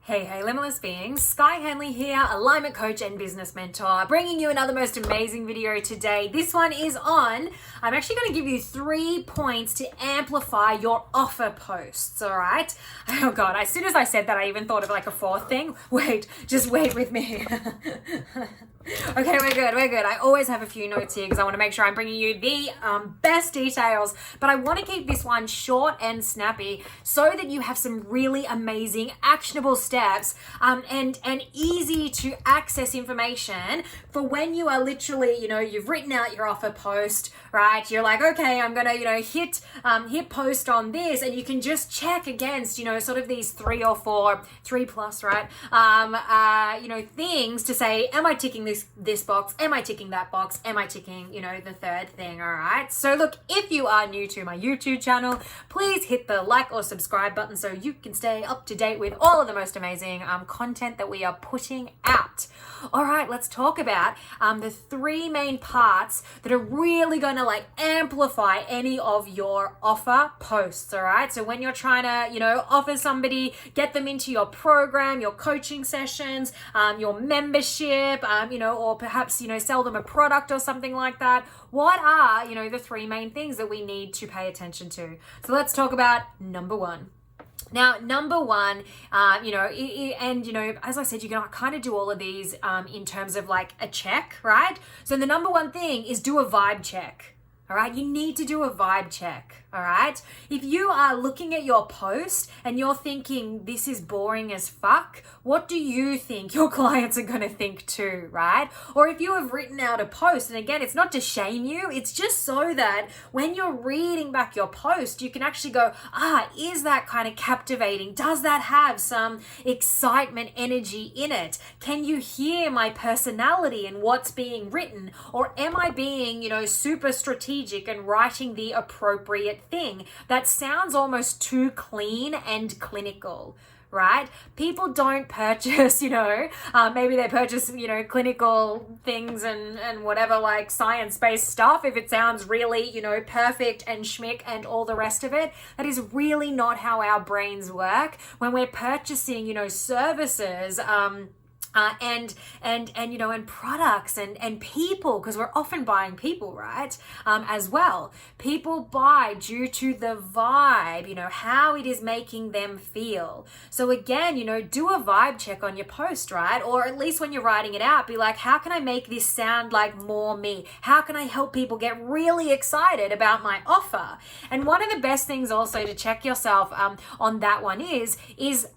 Hey, limitless beings, Skye here, alignment coach and business mentor, bringing you another most amazing video today. This one is on, I'm actually going to give you 3 points to amplify your offer posts, all right? Oh God, as soon as I said that, I even thought of like a 4th thing. Just wait with me. Okay, we're good. I always have a few notes here because I want to make sure I'm bringing you the best details, but I want to keep this one short and snappy so that you have some really amazing actionable steps and easy to access information for when you are literally, you've written out your offer post, right? You're like, okay, I'm going to, hit post on this, and you can just check against, sort of these 3 or 4, 3 plus, right? Things to say, am I ticking this box? Am I ticking that box? Am I ticking, the 3rd thing? All right. So look, if you are new to my YouTube channel, please hit the like or subscribe button so you can stay up to date with all of the most amazing content that we are putting out. All right, let's talk about the 3 main parts that are really going to amplify any of your offer posts. All right. So when you're trying to, offer somebody, get them into your program, your coaching sessions, your membership, or perhaps, sell them a product or something like that. What are, the 3 main things that we need to pay attention to? So let's talk about number 1. Now, number 1, as I said, you can kind of do all of these in terms of like a check, right? So the number 1 thing is do a vibe check. All right, you need to do a vibe check. All right, if you are looking at your post and you're thinking this is boring as fuck, what do you think your clients are going to think too, right? Or if you have written out a post, and again, it's not to shame you, it's just so that when you're reading back your post, you can actually go, is that kind of captivating? Does that have some excitement, energy in it? Can you hear my personality in what's being written? Or am I being, super strategic and writing the appropriate thing that sounds almost too clean and clinical, right? People don't purchase, maybe they purchase, clinical things and whatever, like science-based stuff if it sounds really, perfect and schmick and all the rest of it. That is really not how our brains work. When we're purchasing, services, and products and people, because we're often buying people, right? As well. People buy due to the vibe, how it is making them feel. So again, do a vibe check on your post, right? Or at least when you're writing it out, be like, how can I make this sound like more me? How can I help people get really excited about my offer? And one of the best things also to check yourself on that one is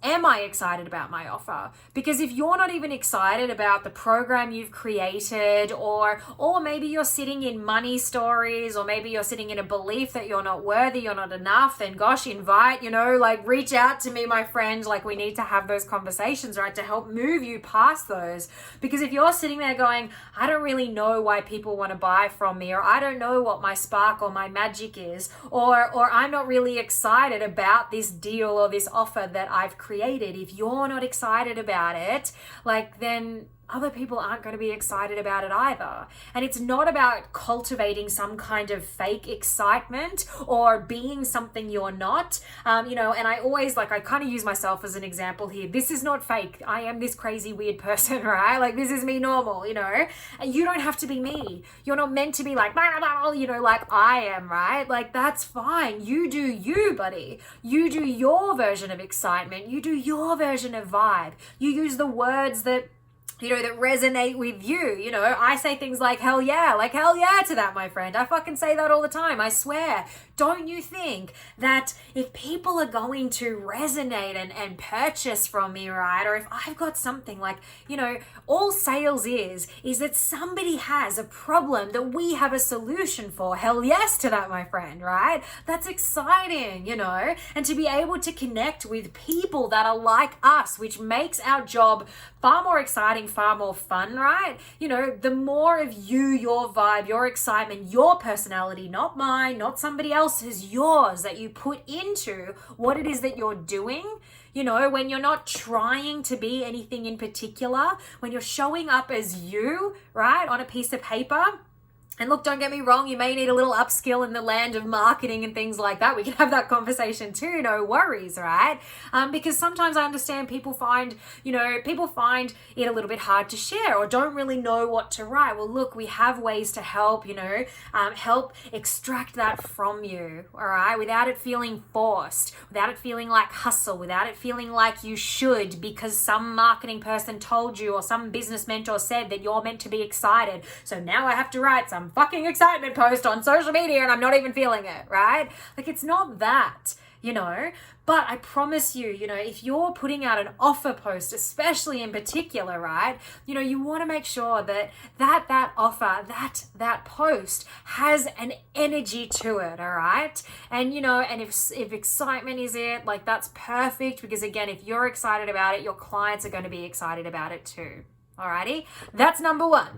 am I excited about my offer? Because if you're not even excited about the program you've created, or maybe you're sitting in money stories, or maybe you're sitting in a belief that you're not worthy, you're not enough, then gosh, invite, reach out to me, my friend. We need to have those conversations, right, to help move you past those. Because if you're sitting there going, I don't really know why people want to buy from me, or I don't know what my spark or my magic is, or I'm not really excited about this deal or this offer that I've created. If you're not excited about it, then other people aren't going to be excited about it either. And it's not about cultivating some kind of fake excitement or being something you're not, and I always I kind of use myself as an example here. This is not fake. I am this crazy weird person, right? This is me normal, and you don't have to be me. You're not meant to be like I am, right? That's fine. You do you, buddy. You do your version of excitement. You do your version of vibe. You use the words that that resonate with you. I say things like hell yeah to that, my friend. I fucking say that all the time, I swear. Don't you think that if people are going to resonate and purchase from me, right? Or if I've got something all sales is that somebody has a problem that we have a solution for. Hell yes to that, my friend, right? That's exciting, and to be able to connect with people that are like us, which makes our job far more exciting, far more fun, right? The more of you, your vibe, your excitement, your personality, not mine, not somebody else's, yours, that you put into what it is that you're doing, when you're not trying to be anything in particular, when you're showing up as you, right, on a piece of paper, And look, don't get me wrong, you may need a little upskill in the land of marketing and things like that. We can have that conversation too, no worries, right? Because sometimes I understand people find it a little bit hard to share or don't really know what to write. Well, look, we have ways to help, help extract that from you, all right? Without it feeling forced, without it feeling like hustle, without it feeling like you should because some marketing person told you or some business mentor said that you're meant to be excited. So now I have to write some fucking excitement post on social media and I'm not even feeling it, right? Like, it's not that, but I promise you, if you're putting out an offer post, especially in particular, right, you want to make sure that offer, that post has an energy to it, all right? And, and if excitement is it, like, that's perfect, because again, if you're excited about it, your clients are going to be excited about it too. Alrighty? That's number one.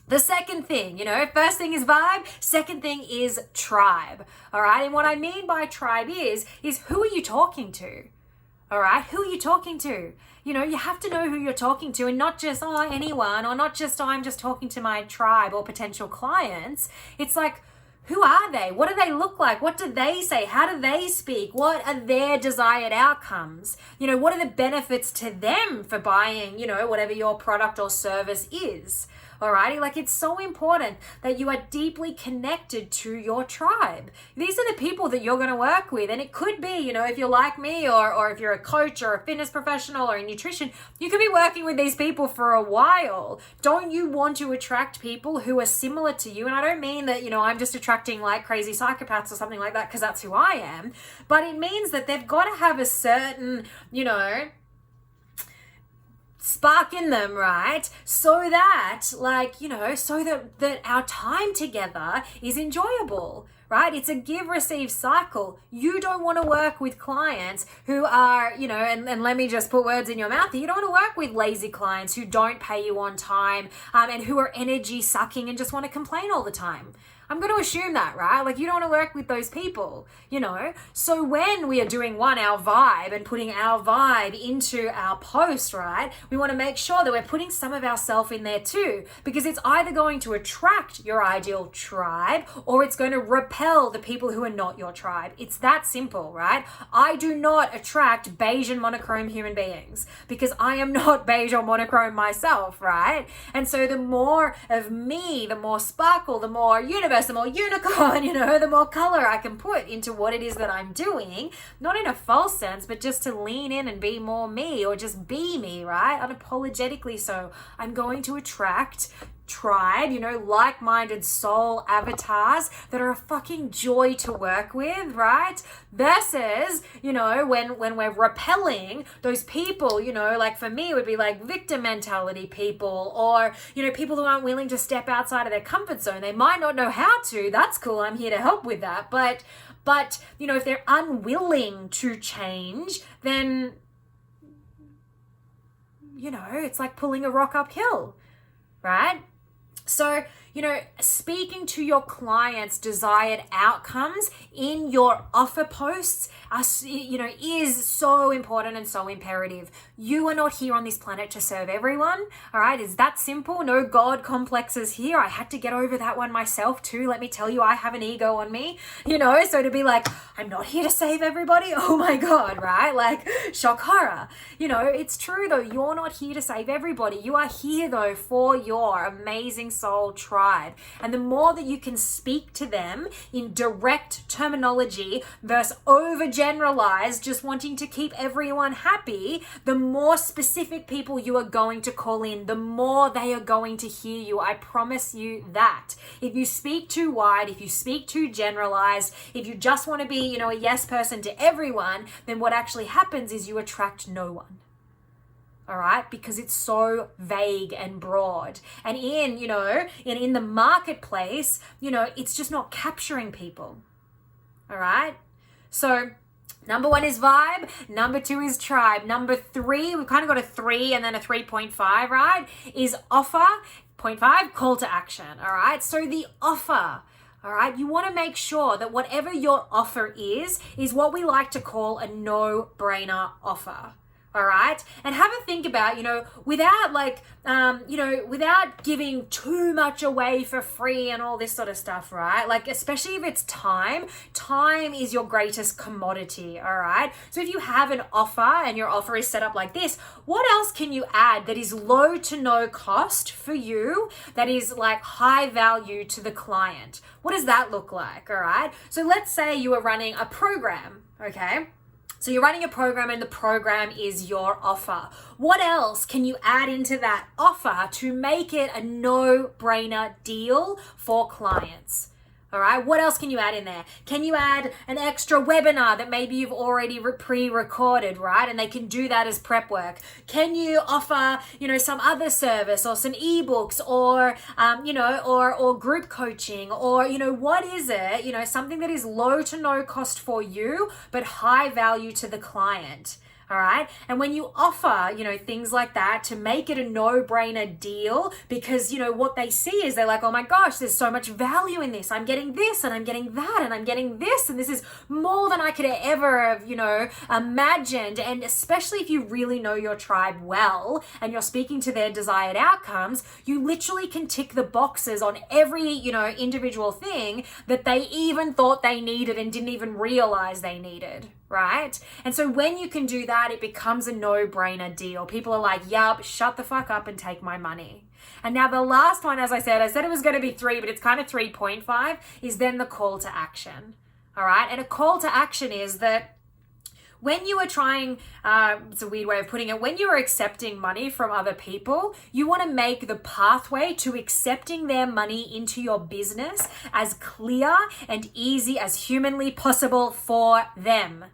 The second thing, first thing is vibe, second thing is tribe, all right? And what I mean by tribe is who are you talking to, all right? Who are you talking to? You have to know who you're talking to, and not just, anyone, or not just, I'm just talking to my tribe or potential clients. It's like, who are they? What do they look like? What do they say? How do they speak? What are their desired outcomes? What are the benefits to them for buying, whatever your product or service is? Alrighty, like, it's so important that you are deeply connected to your tribe. These are the people that you're going to work with, and it could be, if you're like me, or if you're a coach or a fitness professional or in nutrition, you could be working with these people for a while. Don't you want to attract people who are similar to you? And I don't mean that, I'm just attracting like crazy psychopaths or something like that, because that's who I am, but it means that they've got to have a certain, spark in them, right? So that, that our time together is enjoyable, right? It's a give-receive cycle. You don't want to work with clients who are, and let me just put words in your mouth. You don't want to work with lazy clients who don't pay you on time, and who are energy sucking and just want to complain all the time. I'm going to assume that, right? Like, you don't want to work with those people, So when we are doing our vibe and putting our vibe into our post, right, we want to make sure that we're putting some of ourselves in there too, because it's either going to attract your ideal tribe or it's going to repel the people who are not your tribe. It's that simple, right? I do not attract beige and monochrome human beings because I am not beige or monochrome myself, right? And so the more of me, the more sparkle, the more universe, the more unicorn, the more color I can put into what it is that I'm doing, not in a false sense, but just to lean in and be more me, or just be me, right? Unapologetically so. I'm going to attract tribe, like-minded soul avatars that are a fucking joy to work with, right? Versus, when we're repelling those people, like for me, it would be like victim mentality people, or, people who aren't willing to step outside of their comfort zone. They might not know how to. That's cool. I'm here to help with that. But, if they're unwilling to change, then, it's like pulling a rock uphill, right? So, speaking to your clients' desired outcomes in your offer posts is so important and so imperative. You are not here on this planet to serve everyone, all right? It's that simple. No God complexes here. I had to get over that one myself too. Let me tell you, I have an ego on me, so to be like, I'm not here to save everybody. Oh my God, right? Like, shock horror. It's true though. You're not here to save everybody. You are here though for your amazing soul tribe. And the more that you can speak to them in direct terminology versus overgeneralized, just wanting to keep everyone happy, the more specific people you are going to call in, the more they are going to hear you. I promise you that. If you speak too wide, if you speak too generalized, if you just want to be, a yes person to everyone, then what actually happens is you attract no one. All right, because it's so vague and broad. And in the marketplace, it's just not capturing people. All right. So number 1 is vibe. Number 2 is tribe. Number 3, we've kind of got a 3 and then a 3.5, right? Is offer. 0.5, call to action. All right. So the offer. All right, you want to make sure that whatever your offer is what we like to call a no-brainer offer. All All right. And have a think about, without without giving too much away for free and all this sort of stuff, right? Like, especially if it's time is your greatest commodity. All right. So if you have an offer and your offer is set up like this, what else can you add that is low to no cost for you, that is like high value to the client? What does that look like? All right. So let's say you are running a program. Okay. So you're running a program and the program is your offer. What else can you add into that offer to make it a no-brainer deal for clients? All right, what else can you add in there? Can you add an extra webinar that maybe you've already pre-recorded, right? And they can do that as prep work. Can you offer, some other service or some ebooks or, or group coaching or, what is it? Something that is low to no cost for you, but high value to the client. All right. And when you offer, things like that to make it a no-brainer deal, because, what they see is they're like, oh my gosh, there's so much value in this. I'm getting this and I'm getting that and I'm getting this. And this is more than I could ever have, imagined. And especially if you really know your tribe well and you're speaking to their desired outcomes, you literally can tick the boxes on every, individual thing that they even thought they needed and didn't even realize they needed. Right? And so when you can do that, it becomes a no-brainer deal. People are like, yup, shut the fuck up and take my money. And now the last one, as I said it was going to be 3, but it's kind of 3.5, is then the call to action. All right? And a call to action is that when you are trying, it's a weird way of putting it, when you are accepting money from other people, you want to make the pathway to accepting their money into your business as clear and easy as humanly possible for them.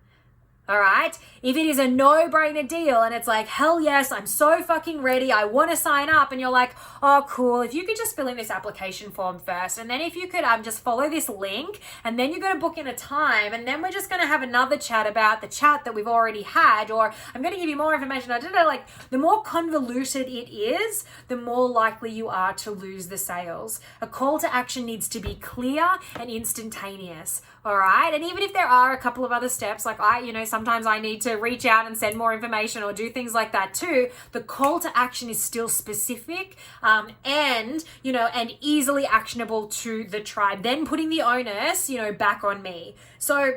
All right. If it is a no-brainer deal and it's like, hell yes, I'm so fucking ready, I want to sign up, and you're like, oh, cool, if you could just fill in this application form first, and then if you could just follow this link, and then you're going to book in a time, and then we're just going to have another chat about the chat that we've already had, or I'm going to give you more information. Like, the more convoluted it is, the more likely you are to lose the sales. A call to action needs to be clear and instantaneous. All right. And even if there are a couple of other steps, like sometimes I need to reach out and send more information or do things like that too, the call to action is still specific and easily actionable to the tribe. Then putting the onus, back on me. So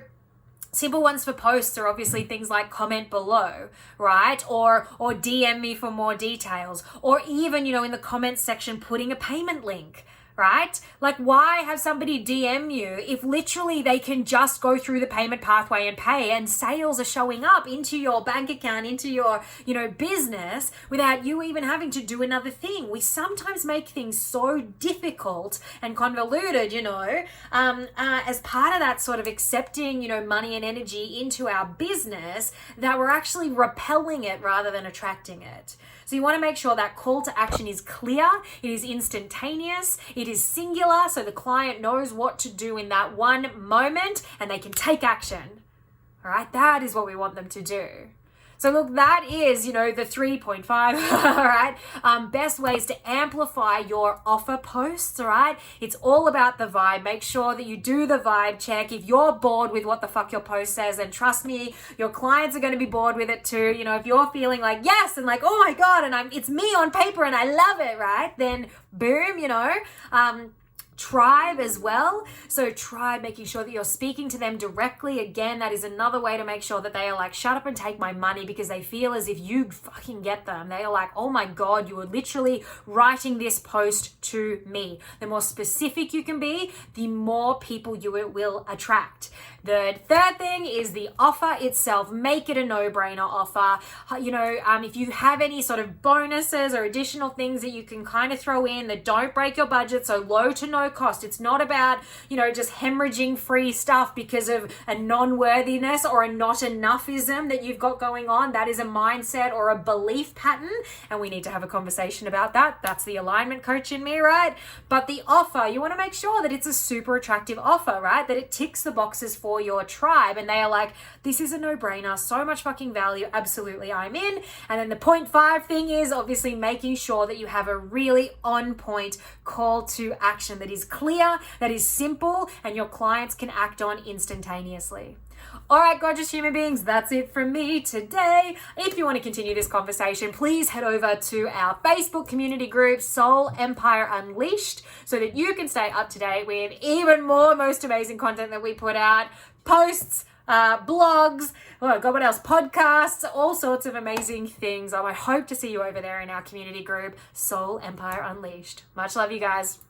simple ones for posts are obviously things like comment below, right? Or DM me for more details, or even, in the comments section, putting a payment link. Right? Like, why have somebody DM you if literally they can just go through the payment pathway and pay, and sales are showing up into your bank account, into your, business, without you even having to do another thing? We sometimes make things so difficult and convoluted, as part of that sort of accepting, money and energy into our business, that we're actually repelling it rather than attracting it. So you want to make sure that call to action is clear, it is instantaneous, it is singular, so the client knows what to do in that one moment and they can take action. All right, that is what we want them to do. So look, that is, the 3.5, all right? Best ways to amplify your offer posts, all right? It's all about the vibe. Make sure that you do the vibe check. If you're bored with what the fuck your post says, then trust me, your clients are going to be bored with it too. If you're feeling like, yes, and like, oh my God, and it's me on paper and I love it, right? Then boom, tribe as well. So tribe, making sure that you're speaking to them directly. Again, that is another way to make sure that they are like, shut up and take my money, because they feel as if you fucking get them. They are like, oh my God, you are literally writing this post to me. The more specific you can be, the more people you will attract. The third thing is the offer itself. Make it a no-brainer offer. If you have any sort of bonuses or additional things that you can kind of throw in that don't break your budget, so low to no cost. It's not about, just hemorrhaging free stuff because of a non-worthiness or a not enoughism that you've got going on. That is a mindset or a belief pattern, and we need to have a conversation about that. That's the alignment coach in me, right? But the offer, you want to make sure that it's a super attractive offer, right? That it ticks the boxes for your tribe, and they are like, this is a no-brainer, so much fucking value, absolutely, I'm in. And then the 0.5 thing is obviously making sure that you have a really on-point call to action that is clear, that is simple, and your clients can act on instantaneously. All right, gorgeous human beings, that's it from me today. If you want to continue this conversation, please head over to our Facebook community group, Soul Empire Unleashed, so that you can stay up to date with even more most amazing content that we put out, posts, blogs, oh God, what else? Podcasts, all sorts of amazing things. I hope to see you over there in our community group, Soul Empire Unleashed. Much love, you guys.